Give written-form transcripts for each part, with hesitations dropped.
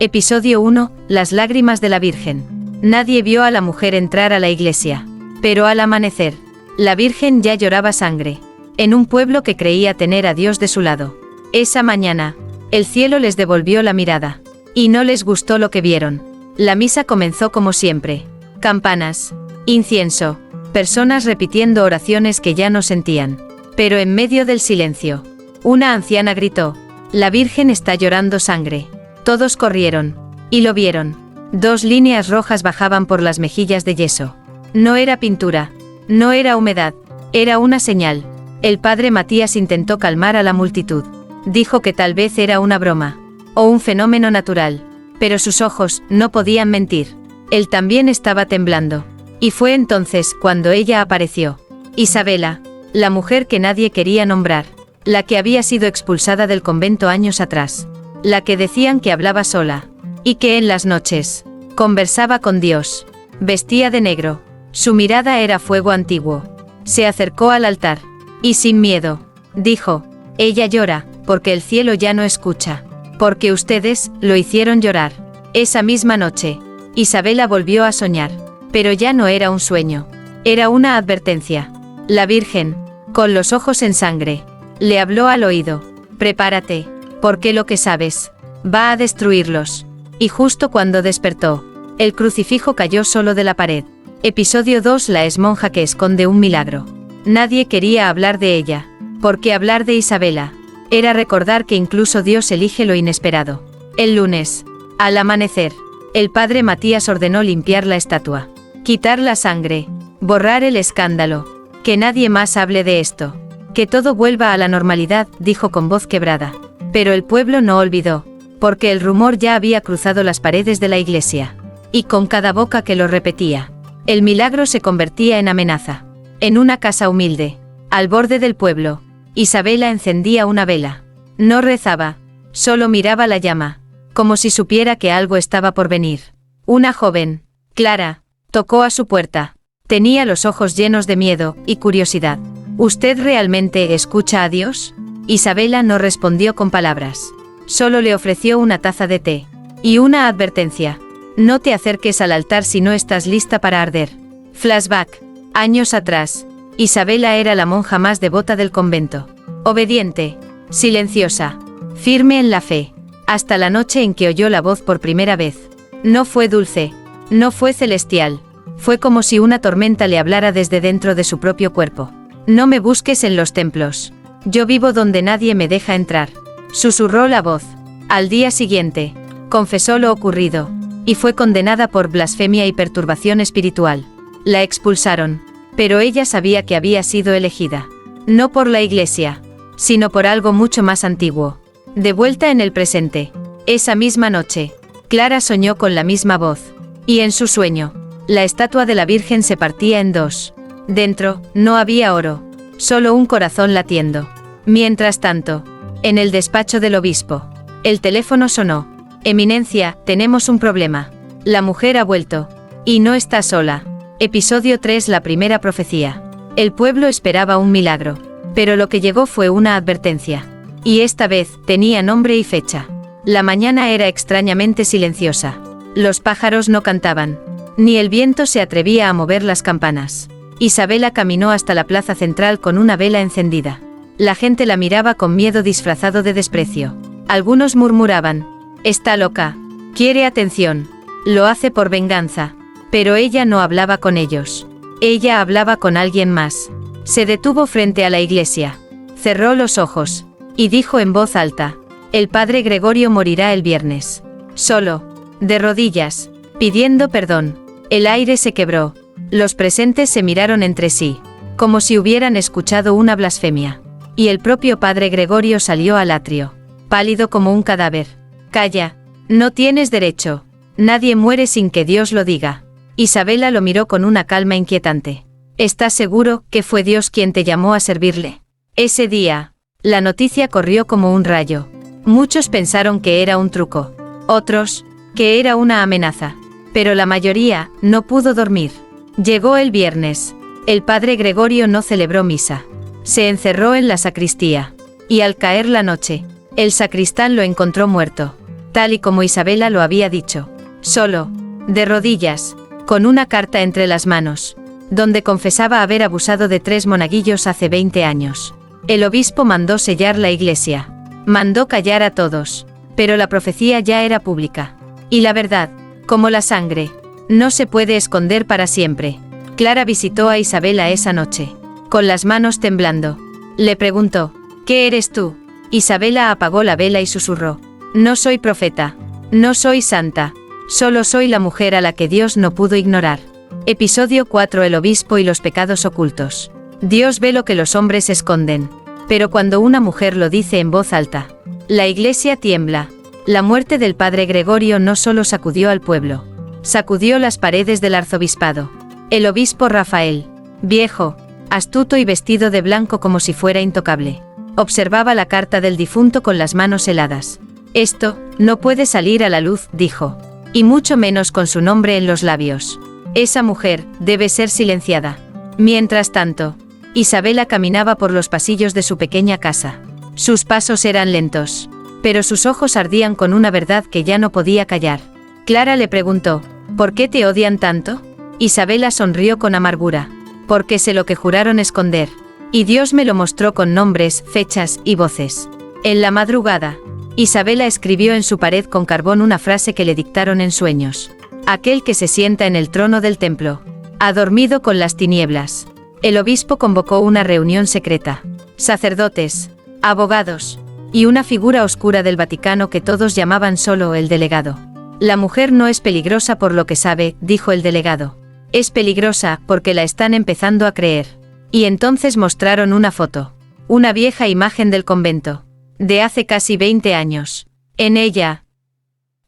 Episodio 1. Las lágrimas de la Virgen. Nadie vio a la mujer entrar a la iglesia. Pero al amanecer, la Virgen ya lloraba sangre, en un pueblo que creía tener a Dios de su lado. Esa mañana, el cielo les devolvió la mirada, y no les gustó lo que vieron. La misa comenzó como siempre. Campanas, incienso, personas repitiendo oraciones que ya no sentían. Pero en medio del silencio, una anciana gritó: «La Virgen está llorando sangre». Todos corrieron, y lo vieron. 2 líneas rojas bajaban por las mejillas de yeso. No era pintura, no era humedad, era una señal. El padre Matías intentó calmar a la multitud. Dijo que tal vez era una broma, o un fenómeno natural, pero sus ojos no podían mentir. Él también estaba temblando. Y fue entonces cuando ella apareció. Isabela, la mujer que nadie quería nombrar, la que había sido expulsada del convento años atrás, la que decían que hablaba sola, y que en las noches conversaba con Dios. Vestía de negro, su mirada era fuego antiguo. Se acercó al altar, y sin miedo, dijo: «Ella llora, porque el cielo ya no escucha, porque ustedes lo hicieron llorar». Esa misma noche, Isabela volvió a soñar, pero ya no era un sueño, era una advertencia. La Virgen, con los ojos en sangre, le habló al oído: «Prepárate, porque lo que sabes va a destruirlos». Y justo cuando despertó, el crucifijo cayó solo de la pared. Episodio 2. La monja que esconde un milagro. Nadie quería hablar de ella, porque hablar de Isabela era recordar que incluso Dios elige lo inesperado. El lunes, al amanecer, el padre Matías ordenó limpiar la estatua, quitar la sangre, borrar el escándalo, que nadie más hable de esto, que todo vuelva a la normalidad, dijo con voz quebrada. Pero el pueblo no olvidó, porque el rumor ya había cruzado las paredes de la iglesia, y con cada boca que lo repetía, el milagro se convertía en amenaza. En una casa humilde, al borde del pueblo, Isabela encendía una vela. No rezaba, solo miraba la llama, como si supiera que algo estaba por venir. Una joven, Clara, tocó a su puerta. Tenía los ojos llenos de miedo y curiosidad. ¿Usted realmente escucha a Dios? Isabela no respondió con palabras. Solo le ofreció una taza de té. Y una advertencia: no te acerques al altar si no estás lista para arder. Flashback. Años atrás, Isabela era la monja más devota del convento. Obediente, silenciosa, firme en la fe, hasta la noche en que oyó la voz por primera vez. No fue dulce, no fue celestial, fue como si una tormenta le hablara desde dentro de su propio cuerpo. «No me busques en los templos. Yo vivo donde nadie me deja entrar», susurró la voz. Al día siguiente, confesó lo ocurrido, y fue condenada por blasfemia y perturbación espiritual. La expulsaron, pero ella sabía que había sido elegida, no por la iglesia, sino por algo mucho más antiguo. De vuelta en el presente, esa misma noche, Clara soñó con la misma voz, y en su sueño, la estatua de la Virgen se partía en 2. Dentro, no había oro, solo un corazón latiendo. Mientras tanto, en el despacho del obispo, el teléfono sonó. «Eminencia, tenemos un problema. La mujer ha vuelto. Y no está sola». Episodio 3. La primera profecía. El pueblo esperaba un milagro, pero lo que llegó fue una advertencia. Y esta vez, tenía nombre y fecha. La mañana era extrañamente silenciosa. Los pájaros no cantaban, ni el viento se atrevía a mover las campanas. Isabela caminó hasta la plaza central con una vela encendida. La gente la miraba con miedo disfrazado de desprecio. Algunos murmuraban: «Está loca, quiere atención, lo hace por venganza». Pero ella no hablaba con ellos. Ella hablaba con alguien más. Se detuvo frente a la iglesia, cerró los ojos, y dijo en voz alta: «El padre Gregorio morirá el viernes». Solo, de rodillas, pidiendo perdón. El aire se quebró. Los presentes se miraron entre sí, como si hubieran escuchado una blasfemia. Y el propio padre Gregorio salió al atrio, pálido como un cadáver. «Calla, no tienes derecho. Nadie muere sin que Dios lo diga». Isabela lo miró con una calma inquietante. «¿Estás seguro que fue Dios quien te llamó a servirle?». Ese día, la noticia corrió como un rayo. Muchos pensaron que era un truco, otros, que era una amenaza. Pero la mayoría no pudo dormir. Llegó el viernes. El padre Gregorio no celebró misa. Se encerró en la sacristía. Y al caer la noche, el sacristán lo encontró muerto. tal y como Isabela lo había dicho. Solo, de rodillas, con una carta entre las manos, donde confesaba haber abusado de 3 monaguillos hace 20 años. El obispo mandó sellar la iglesia. Mandó callar a todos. Pero la profecía ya era pública. Y la verdad, como la sangre, no se puede esconder para siempre. Clara visitó a Isabela esa noche. Con las manos temblando. Le preguntó, ¿qué eres tú? Isabela apagó la vela y susurró, no soy profeta. No soy santa. Solo soy la mujer a la que Dios no pudo ignorar. Episodio 4. El obispo y los pecados ocultos. Dios ve lo que los hombres esconden. Pero cuando una mujer lo dice en voz alta, la iglesia tiembla. La muerte del padre Gregorio no solo sacudió al pueblo, sacudió las paredes del arzobispado. El obispo Rafael, viejo, astuto y vestido de blanco como si fuera intocable, observaba la carta del difunto con las manos heladas. Esto no puede salir a la luz, dijo. Y mucho menos con su nombre en los labios. Esa mujer debe ser silenciada. Mientras tanto, Isabela caminaba por los pasillos de su pequeña casa. Sus pasos eran lentos, pero sus ojos ardían con una verdad que ya no podía callar. Clara le preguntó, ¿por qué te odian tanto? Isabela sonrió con amargura. Porque sé lo que juraron esconder. Y Dios me lo mostró con nombres, fechas y voces. En la madrugada, Isabela escribió en su pared con carbón una frase que le dictaron en sueños. Aquel que se sienta en el trono del templo ha dormido con las tinieblas. El obispo convocó una reunión secreta. Sacerdotes, abogados, y una figura oscura del Vaticano que todos llamaban solo el delegado. La mujer no es peligrosa por lo que sabe, dijo el delegado. Es peligrosa porque la están empezando a creer. Y entonces mostraron una foto. Una vieja imagen del convento. De hace casi 20 años. En ella,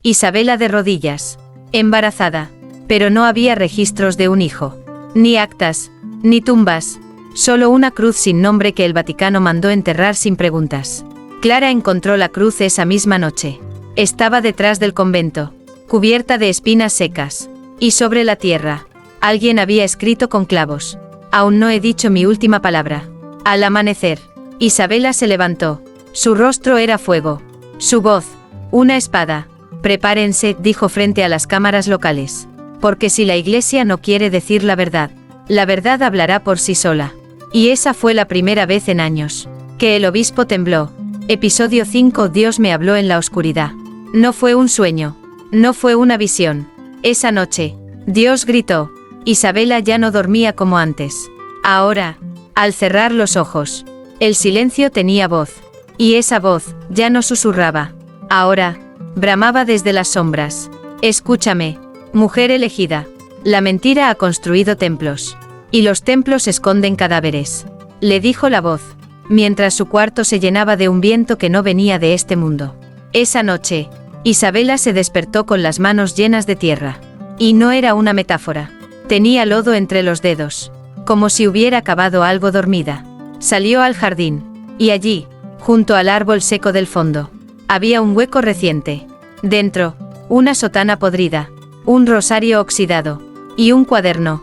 Isabela de rodillas, embarazada, pero no había registros de un hijo, ni actas, ni tumbas, solo una cruz sin nombre que el Vaticano mandó enterrar sin preguntas. Clara encontró la cruz esa misma noche. Estaba detrás del convento, cubierta de espinas secas, y sobre la tierra, alguien había escrito con clavos. Aún no he dicho mi última palabra. Al amanecer, Isabela se levantó. Su rostro era fuego. Su voz, una espada. Prepárense, dijo frente a las cámaras locales. Porque si la iglesia no quiere decir la verdad hablará por sí sola. Y esa fue la primera vez en años que el obispo tembló. Episodio 5. Dios me habló en la oscuridad. No fue un sueño. No fue una visión. Esa noche, Dios gritó. Isabela ya no dormía como antes. Ahora, al cerrar los ojos, el silencio tenía voz. Y esa voz ya no susurraba. Ahora, bramaba desde las sombras. Escúchame, mujer elegida. La mentira ha construido templos. Y los templos esconden cadáveres. Le dijo la voz, mientras su cuarto se llenaba de un viento que no venía de este mundo. Esa noche, Isabela se despertó con las manos llenas de tierra. Y no era una metáfora. Tenía lodo entre los dedos, como si hubiera cavado algo dormida. Salió al jardín. Y allí, junto al árbol seco del fondo, había un hueco reciente. Dentro, una sotana podrida, un rosario oxidado, y un cuaderno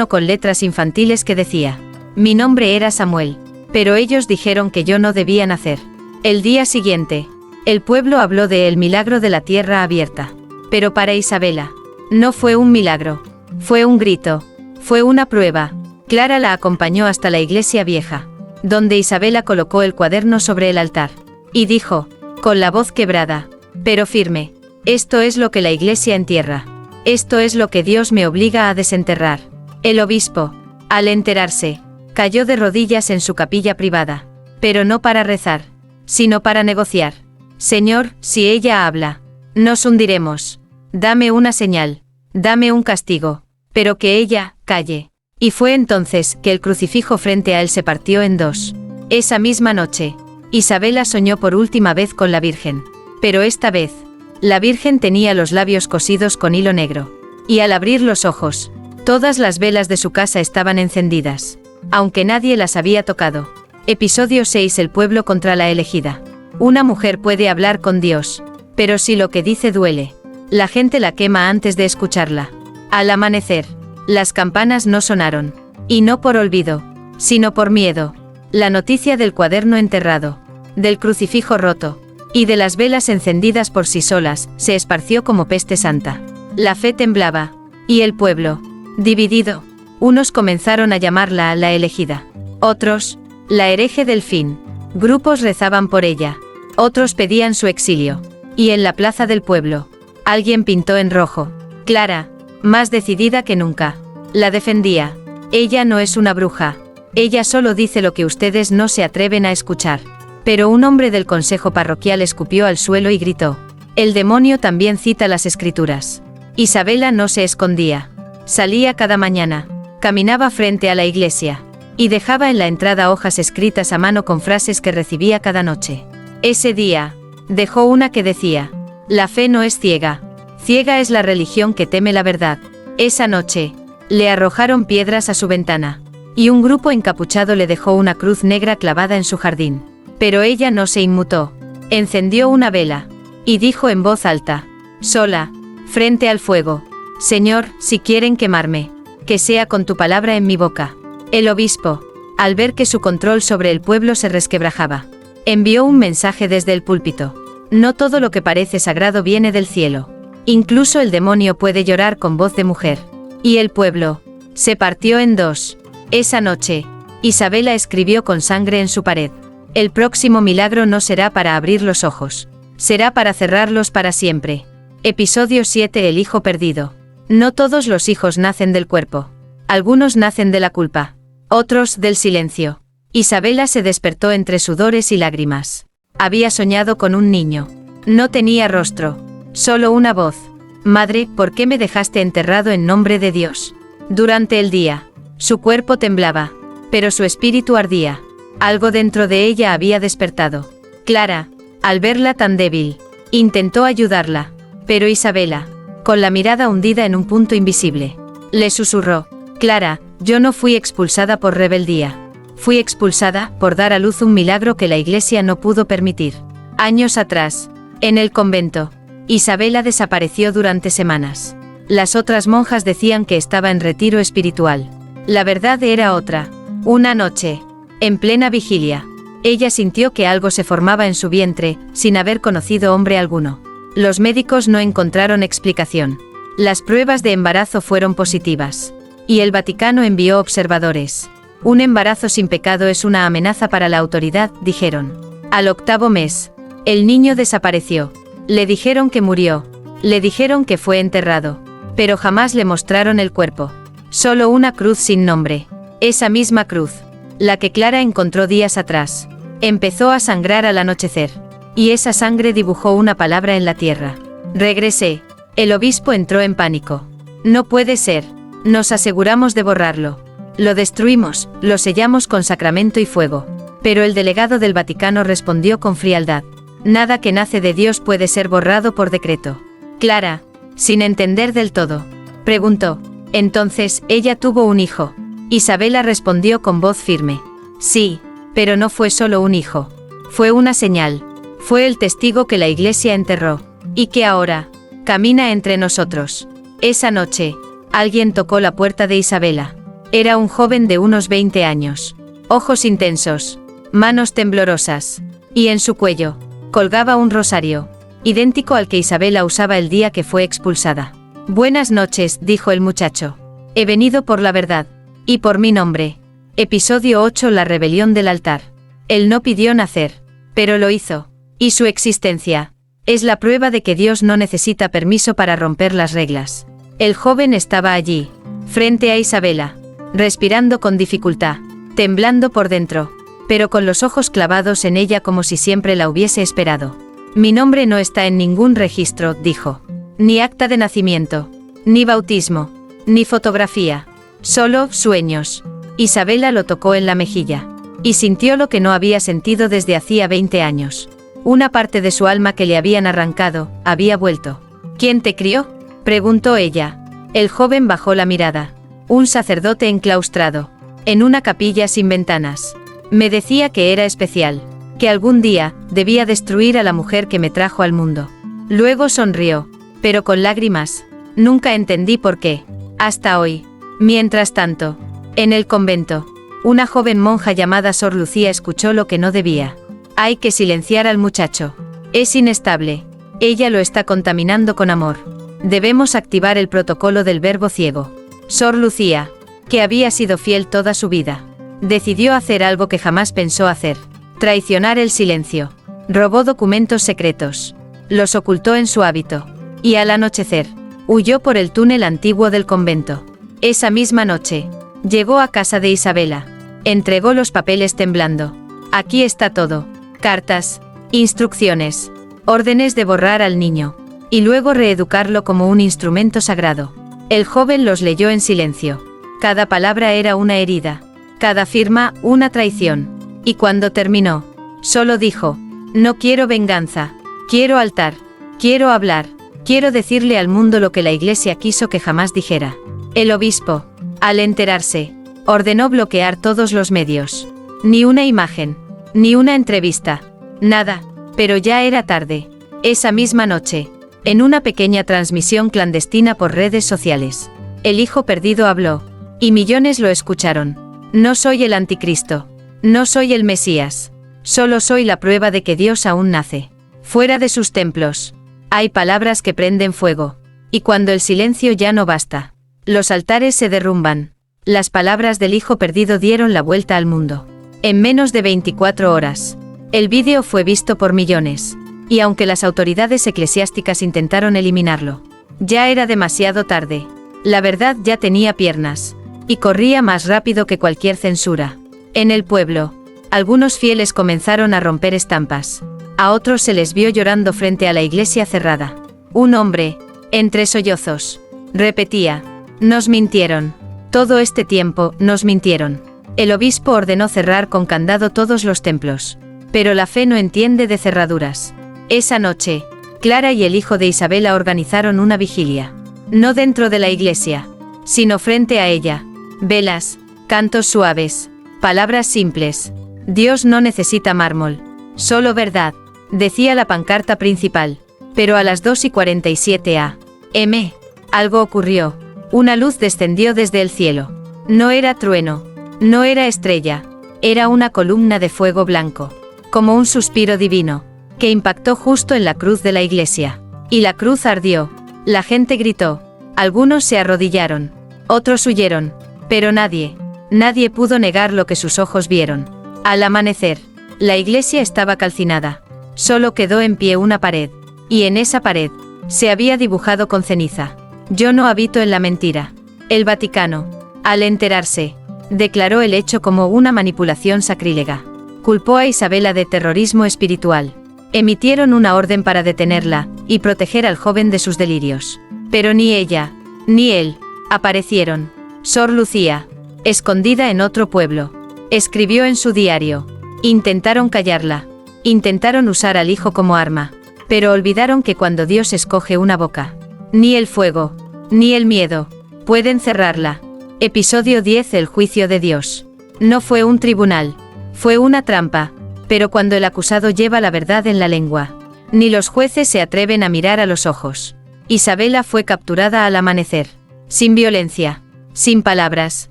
con letras infantiles que decía, mi nombre era Samuel, pero ellos dijeron que yo no debía nacer. El día siguiente, el pueblo habló de el milagro de la tierra abierta. Pero para Isabela, no fue un milagro, fue un grito, fue una prueba. Clara la acompañó hasta la iglesia vieja, donde Isabela colocó el cuaderno sobre el altar, y dijo, con la voz quebrada, pero firme, esto es lo que la iglesia entierra, esto es lo que Dios me obliga a desenterrar. El obispo, al enterarse, cayó de rodillas en su capilla privada, pero no para rezar, sino para negociar. Señor, si ella habla, nos hundiremos. Dame una señal, dame un castigo, pero que ella calle. Y fue entonces que el crucifijo frente a él se partió en dos. Esa misma noche, Isabela soñó por última vez con la Virgen. Pero esta vez, la Virgen tenía los labios cosidos con hilo negro. Y al abrir los ojos, todas las velas de su casa estaban encendidas, aunque nadie las había tocado. Episodio 6. El pueblo contra la elegida. Una mujer puede hablar con Dios, pero si lo que dice duele, la gente la quema antes de escucharla. Al amanecer, las campanas no sonaron, y no por olvido, sino por miedo. La noticia del cuaderno enterrado, del crucifijo roto, y de las velas encendidas por sí solas, se esparció como peste santa. La fe temblaba, y el pueblo, dividido. Unos comenzaron a llamarla la elegida. Otros, la hereje del fin. Grupos rezaban por ella. Otros pedían su exilio. Y en la plaza del pueblo, alguien pintó en rojo. Clara, más decidida que nunca, la defendía. Ella no es una bruja. Ella solo dice lo que ustedes no se atreven a escuchar. Pero un hombre del consejo parroquial escupió al suelo y gritó: el demonio también cita las escrituras. Isabela no se escondía. Salía cada mañana. Caminaba frente a la iglesia. Y dejaba en la entrada hojas escritas a mano con frases que recibía cada noche. Ese día, dejó una que decía: la fe no es ciega. Ciega es la religión que teme la verdad. Esa noche, le arrojaron piedras a su ventana. Y un grupo encapuchado le dejó una cruz negra clavada en su jardín. Pero ella no se inmutó. Encendió una vela. Y dijo en voz alta, sola, frente al fuego: Señor, si quieren quemarme, que sea con tu palabra en mi boca. El obispo, al ver que su control sobre el pueblo se resquebrajaba, envió un mensaje desde el púlpito: no todo lo que parece sagrado viene del cielo. Incluso el demonio puede llorar con voz de mujer. Y el pueblo se partió en dos. Esa noche, Isabela escribió con sangre en su pared: el próximo milagro no será para abrir los ojos, será para cerrarlos para siempre. Episodio 7: El hijo perdido. No todos los hijos nacen del cuerpo. Algunos nacen de la culpa, otros del silencio. Isabela se despertó entre sudores y lágrimas. Había soñado con un niño. No tenía rostro, solo una voz: Madre, ¿por qué me dejaste enterrado en nombre de Dios? Durante el día, su cuerpo temblaba, pero su espíritu ardía. Algo dentro de ella había despertado. Clara, al verla tan débil, intentó ayudarla, pero Isabela, con la mirada hundida en un punto invisible, le susurró: Clara, yo no fui expulsada por rebeldía. Fui expulsada por dar a luz un milagro que la Iglesia no pudo permitir. Años atrás, en el convento, Isabela desapareció durante semanas. Las otras monjas decían que estaba en retiro espiritual. La verdad era otra. Una noche, en plena vigilia, ella sintió que algo se formaba en su vientre, sin haber conocido hombre alguno. Los médicos no encontraron explicación. Las pruebas de embarazo fueron positivas. Y el Vaticano envió observadores. Un embarazo sin pecado es una amenaza para la autoridad, dijeron. Al 8º mes, el niño desapareció. Le dijeron que murió. Le dijeron que fue enterrado. Pero jamás le mostraron el cuerpo. Solo una cruz sin nombre. Esa misma cruz, la que Clara encontró días atrás, empezó a sangrar al anochecer. Y esa sangre dibujó una palabra en la tierra: regresé. El obispo entró en pánico. No puede ser. Nos aseguramos de borrarlo. Lo destruimos, lo sellamos con sacramento y fuego. Pero el delegado del Vaticano respondió con frialdad: nada que nace de Dios puede ser borrado por decreto. Clara, sin entender del todo, preguntó: entonces, ella tuvo un hijo. Isabela respondió con voz firme: sí, pero no fue solo un hijo. Fue una señal. Fue el testigo que la Iglesia enterró, y que ahora camina entre nosotros. Esa noche, alguien tocó la puerta de Isabela. Era un joven de unos 20 años. Ojos intensos, manos temblorosas, y en su cuello colgaba un rosario, idéntico al que Isabela usaba el día que fue expulsada. Buenas noches, dijo el muchacho. He venido por la verdad, y por mi nombre. Episodio 8: La rebelión del altar. Él no pidió nacer, pero lo hizo, y su existencia es la prueba de que Dios no necesita permiso para romper las reglas. El joven estaba allí, frente a Isabela, respirando con dificultad, temblando por dentro, pero con los ojos clavados en ella como si siempre la hubiese esperado. Mi nombre no está en ningún registro, dijo. Ni acta de nacimiento, ni bautismo, ni fotografía. Solo sueños. Isabela lo tocó en la mejilla. Y sintió lo que no había sentido desde hacía 20 años. Una parte de su alma que le habían arrancado, había vuelto. ¿Quién te crió?, preguntó ella. El joven bajó la mirada. Un sacerdote enclaustrado, en una capilla sin ventanas. Me decía que era especial, que algún día debía destruir a la mujer que me trajo al mundo. Luego sonrió, pero con lágrimas. Nunca entendí por qué. Hasta hoy. Mientras tanto, en el convento, una joven monja llamada Sor Lucía escuchó lo que no debía. Hay que silenciar al muchacho. Es inestable. Ella lo está contaminando con amor. Debemos activar el protocolo del verbo ciego. Sor Lucía, que había sido fiel toda su vida, decidió hacer algo que jamás pensó hacer. Traicionar el silencio. Robó documentos secretos. Los ocultó en su hábito. Y al anochecer, huyó por el túnel antiguo del convento. Esa misma noche, llegó a casa de Isabela. Entregó los papeles temblando. Aquí está todo. Cartas, instrucciones, órdenes de borrar al niño, y luego reeducarlo como un instrumento sagrado. El joven los leyó en silencio. Cada palabra era una herida, cada firma una traición. Y cuando terminó, solo dijo: no quiero venganza, quiero altar, quiero hablar, quiero decirle al mundo lo que la Iglesia quiso que jamás dijera. El obispo, al enterarse, ordenó bloquear todos los medios. Ni una imagen, ni una entrevista, nada, pero ya era tarde. Esa misma noche, en una pequeña transmisión clandestina por redes sociales, el hijo perdido habló, y millones lo escucharon. No soy el anticristo, no soy el Mesías, solo soy la prueba de que Dios aún nace. Fuera de sus templos, hay palabras que prenden fuego, y cuando el silencio ya no basta, los altares se derrumban. Las palabras del hijo perdido dieron la vuelta al mundo. En menos de 24 horas, el vídeo fue visto por millones, y aunque las autoridades eclesiásticas intentaron eliminarlo, ya era demasiado tarde. La verdad ya tenía piernas, y corría más rápido que cualquier censura. En el pueblo, algunos fieles comenzaron a romper estampas. A otros se les vio llorando frente a la iglesia cerrada. Un hombre, entre sollozos, repetía: nos mintieron. Todo este tiempo, nos mintieron. El obispo ordenó cerrar con candado todos los templos. Pero la fe no entiende de cerraduras. Esa noche, Clara y el hijo de Isabela organizaron una vigilia. No dentro de la iglesia, sino frente a ella. Velas, cantos suaves, palabras simples. Dios no necesita mármol, solo verdad, decía la pancarta principal. Pero a las 2:47 a.m., algo ocurrió. Una luz descendió desde el cielo. No era trueno, no era estrella, era una columna de fuego blanco, como un suspiro divino, que impactó justo en la cruz de la iglesia. Y la cruz ardió. La gente gritó. Algunos se arrodillaron, otros huyeron, pero nadie pudo negar lo que sus ojos vieron. Al amanecer, la iglesia estaba calcinada. Solo quedó en pie una pared, y en esa pared se había dibujado con ceniza: yo no habito en la mentira. El Vaticano, al enterarse, declaró el hecho como una manipulación sacrílega. Culpó a Isabela de terrorismo espiritual. Emitieron una orden para detenerla y proteger al joven de sus delirios. Pero ni ella, ni él, aparecieron. Sor Lucía, escondida en otro pueblo, escribió en su diario. Intentaron callarla, intentaron usar al hijo como arma, pero olvidaron que cuando Dios escoge una boca, ni el fuego, ni el miedo, pueden cerrarla. Episodio 10: El juicio de Dios. No fue un tribunal, fue una trampa, pero cuando el acusado lleva la verdad en la lengua, ni los jueces se atreven a mirar a los ojos. Isabela fue capturada al amanecer, sin violencia, sin palabras,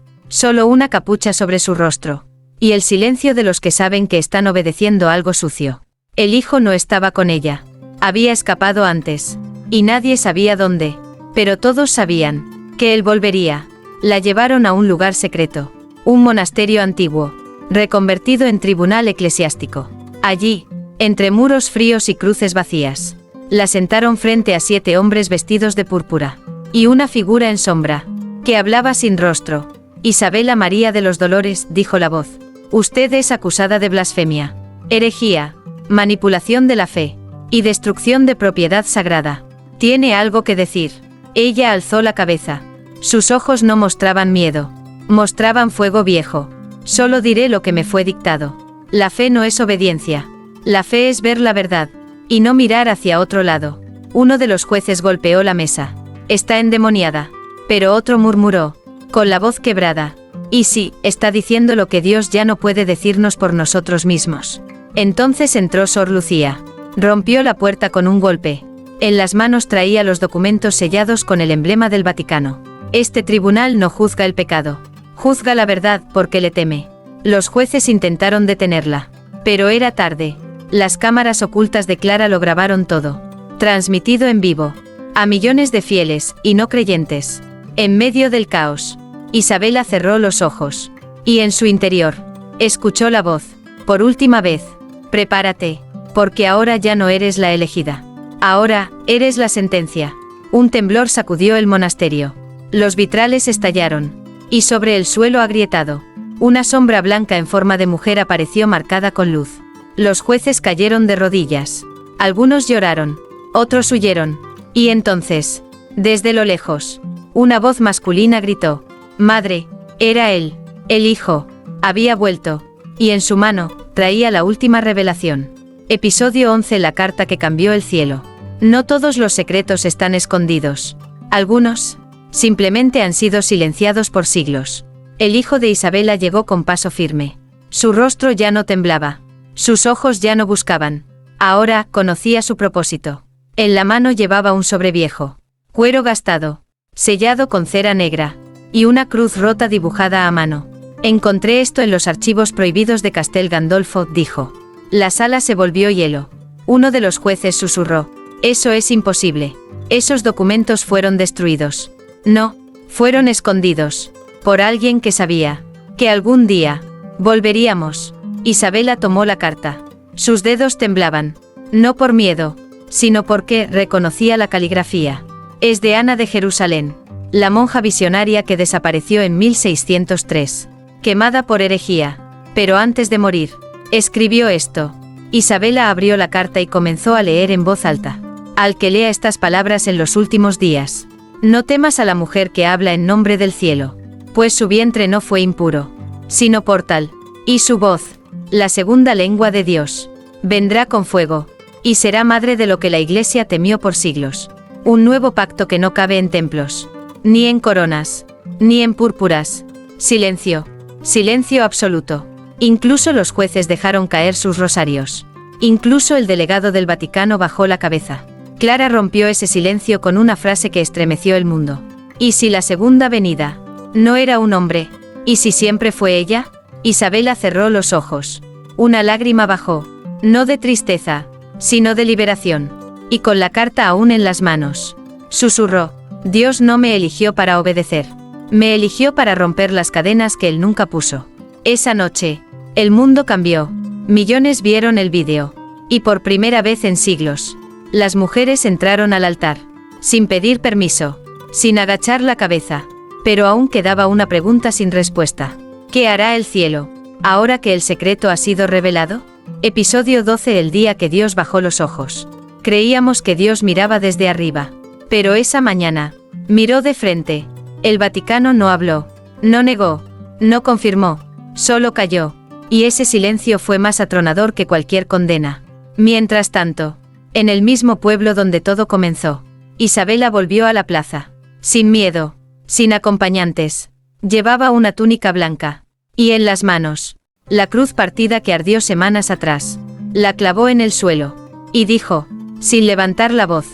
solo una capucha sobre su rostro, y el silencio de los que saben que están obedeciendo algo sucio. El hijo no estaba con ella, había escapado antes, y nadie sabía dónde, pero todos sabían que él volvería. La llevaron a un lugar secreto, un monasterio antiguo, reconvertido en tribunal eclesiástico. Allí, entre muros fríos y cruces vacías, la sentaron frente a 7 hombres vestidos de púrpura, y una figura en sombra, que hablaba sin rostro. Isabela María de los Dolores, dijo la voz. Usted es acusada de blasfemia, herejía, manipulación de la fe, y destrucción de propiedad sagrada. ¿Tiene algo que decir? Ella alzó la cabeza. Sus ojos no mostraban miedo, mostraban fuego viejo. Solo diré lo que me fue dictado. La fe no es obediencia. La fe es ver la verdad, y no mirar hacia otro lado. Uno de los jueces golpeó la mesa. Está endemoniada. Pero otro murmuró, con la voz quebrada. Y sí, está diciendo lo que Dios ya no puede decirnos por nosotros mismos. Entonces entró Sor Lucía. Rompió la puerta con un golpe. En las manos traía los documentos sellados con el emblema del Vaticano. Este tribunal no juzga el pecado. Juzga la verdad porque le teme. Los jueces intentaron detenerla. Pero era tarde. Las cámaras ocultas de Clara lo grabaron todo. Transmitido en vivo. A millones de fieles y no creyentes. En medio del caos. Isabela cerró los ojos. Y en su interior, escuchó la voz. Por última vez. Prepárate, porque ahora ya no eres la elegida. Ahora, eres la sentencia. Un temblor sacudió el monasterio. Los vitrales estallaron. Y sobre el suelo agrietado, una sombra blanca en forma de mujer apareció marcada con luz. Los jueces cayeron de rodillas. Algunos lloraron. Otros huyeron. Y entonces, desde lo lejos, una voz masculina gritó. Madre, era él. El hijo. Había vuelto. Y en su mano, traía la última revelación. Episodio 11. La carta que cambió el cielo. No todos los secretos están escondidos. Algunos, simplemente han sido silenciados por siglos. El hijo de Isabela llegó con paso firme. Su rostro ya no temblaba. Sus ojos ya no buscaban. Ahora, conocía su propósito. En la mano llevaba un sobreviejo. Cuero gastado. Sellado con cera negra. Y una cruz rota dibujada a mano. Encontré esto en los archivos prohibidos de Castel Gandolfo, dijo. La sala se volvió hielo. Uno de los jueces susurró. Eso es imposible. Esos documentos fueron destruidos. No, fueron escondidos. Por alguien que sabía. Que algún día. Volveríamos. Isabela tomó la carta. Sus dedos temblaban. No por miedo, sino porque reconocía la caligrafía. Es de Ana de Jerusalén. La monja visionaria que desapareció en 1603. Quemada por herejía. Pero antes de morir, escribió esto. Isabela abrió la carta y comenzó a leer en voz alta. Al que lea estas palabras en los últimos días. No temas a la mujer que habla en nombre del cielo. Pues su vientre no fue impuro, sino portal. Y su voz, la segunda lengua de Dios, vendrá con fuego. Y será madre de lo que la Iglesia temió por siglos. Un nuevo pacto que no cabe en templos. Ni en coronas. Ni en púrpuras. Silencio. Silencio absoluto. Incluso los jueces dejaron caer sus rosarios. Incluso el delegado del Vaticano bajó la cabeza. Clara rompió ese silencio con una frase que estremeció el mundo. ¿Y si la segunda venida no era un hombre? ¿Y si siempre fue ella? Isabela cerró los ojos. Una lágrima bajó. No de tristeza, sino de liberación. Y con la carta aún en las manos, susurró. Dios no me eligió para obedecer. Me eligió para romper las cadenas que él nunca puso. Esa noche, el mundo cambió. Millones vieron el vídeo. Y por primera vez en siglos, las mujeres entraron al altar. Sin pedir permiso. Sin agachar la cabeza. Pero aún quedaba una pregunta sin respuesta. ¿Qué hará el cielo, ahora que el secreto ha sido revelado? Episodio 12. El día que Dios bajó los ojos. Creíamos que Dios miraba desde arriba. Pero esa mañana, miró de frente. El Vaticano no habló. No negó. No confirmó. Solo calló. Y ese silencio fue más atronador que cualquier condena. Mientras tanto, en el mismo pueblo donde todo comenzó, Isabela volvió a la plaza. Sin miedo. Sin acompañantes. Llevaba una túnica blanca. Y en las manos, la cruz partida que ardió semanas atrás. La clavó en el suelo. Y dijo, sin levantar la voz,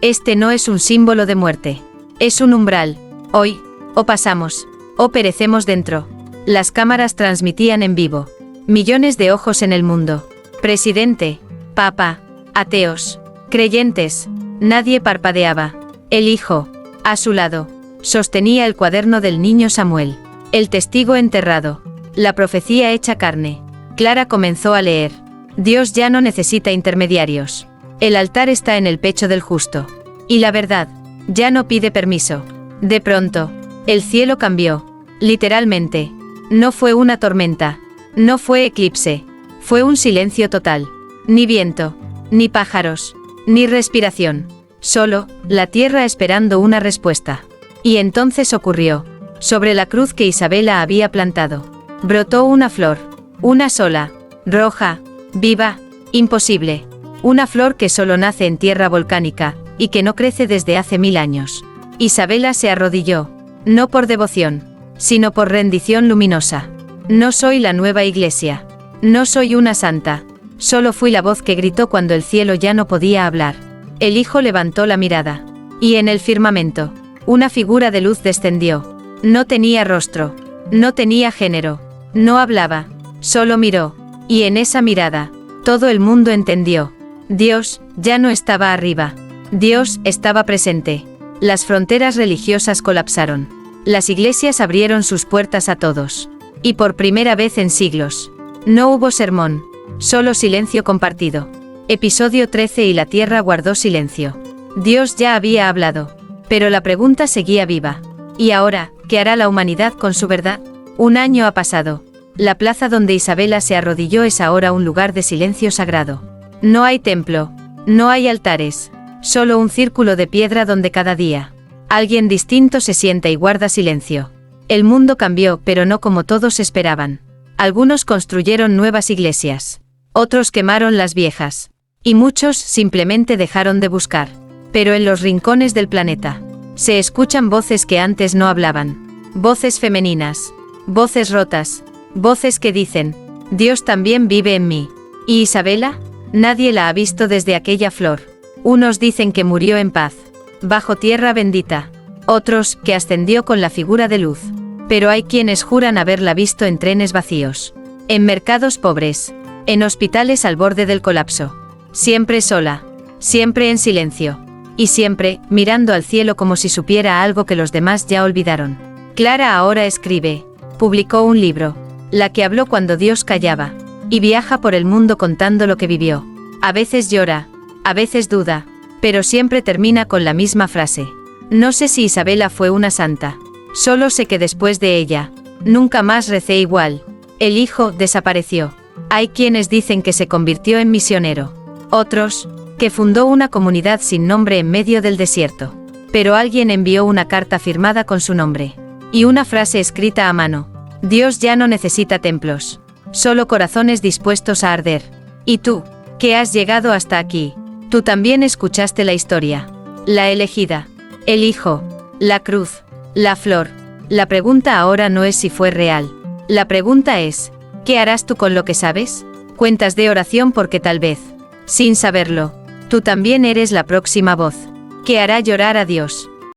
este no es un símbolo de muerte. Es un umbral. Hoy, o pasamos, o perecemos dentro. Las cámaras transmitían en vivo. Millones de ojos en el mundo. Presidente, papa, ateos, creyentes. Nadie parpadeaba. El hijo, a su lado, sostenía el cuaderno del niño Samuel. El testigo enterrado. La profecía hecha carne. Clara comenzó a leer. Dios ya no necesita intermediarios. El altar está en el pecho del justo. Y la verdad, ya no pide permiso. De pronto, el cielo cambió. Literalmente. No fue una tormenta. No fue eclipse. Fue un silencio total. Ni viento. Ni pájaros. Ni respiración. Solo, la tierra esperando una respuesta. Y entonces ocurrió. Sobre la cruz que Isabela había plantado, brotó una flor. Una sola. Roja. Viva. Imposible. Una flor que solo nace en tierra volcánica, y que no crece desde hace 1000 años. Isabela se arrodilló. No por devoción, sino por rendición luminosa. No soy la nueva iglesia. No soy una santa. Solo fui la voz que gritó cuando el cielo ya no podía hablar. El hijo levantó la mirada. Y en el firmamento, una figura de luz descendió. No tenía rostro. No tenía género. No hablaba. Solo miró. Y en esa mirada, Todo el mundo entendió. Dios ya no estaba arriba. Dios estaba presente. Las fronteras religiosas colapsaron. Las iglesias abrieron sus puertas a todos. Y por primera vez en siglos. No hubo sermón. Solo silencio compartido. Episodio 13. Y la tierra guardó silencio. Dios ya había hablado. Pero la pregunta seguía viva. ¿Y ahora, qué hará la humanidad con su verdad? Un año ha pasado. La plaza donde Isabela se arrodilló es ahora un lugar de silencio sagrado. No hay templo. No hay altares. Solo un círculo de piedra donde cada día alguien distinto se sienta y guarda silencio. El mundo cambió, pero no como todos esperaban. Algunos construyeron nuevas iglesias. Otros quemaron las viejas. Y muchos simplemente dejaron de buscar. Pero en los rincones del planeta se escuchan voces que antes no hablaban. Voces femeninas. Voces rotas. Voces que dicen: Dios también vive en mí. ¿Y Isabela? Nadie la ha visto desde aquella flor. Unos dicen que murió en paz, bajo tierra bendita. Otros, que ascendió con la figura de luz. Pero hay quienes juran haberla visto en trenes vacíos, en mercados pobres, en hospitales al borde del colapso. Siempre sola, siempre en silencio. Y siempre, mirando al cielo como si supiera algo que los demás ya olvidaron. Clara ahora escribe. Publicó un libro. La que habló cuando Dios callaba. Y viaja por el mundo contando lo que vivió. A veces llora, a veces duda, pero siempre termina con la misma frase. No sé si Isabela fue una santa. Solo sé que después de ella, nunca más recé igual. El hijo desapareció. Hay quienes dicen que se convirtió en misionero. Otros, que fundó una comunidad sin nombre en medio del desierto. Pero alguien envió una carta firmada con su nombre. Y una frase escrita a mano. Dios ya no necesita templos. Solo corazones dispuestos a arder. Y tú, que has llegado hasta aquí, tú también escuchaste la historia. La elegida. El hijo. La cruz. La flor. La pregunta ahora no es si fue real. La pregunta es: ¿qué harás tú con lo que sabes? Cuentas de oración porque tal vez, sin saberlo, tú también eres la próxima voz que hará llorar a Dios.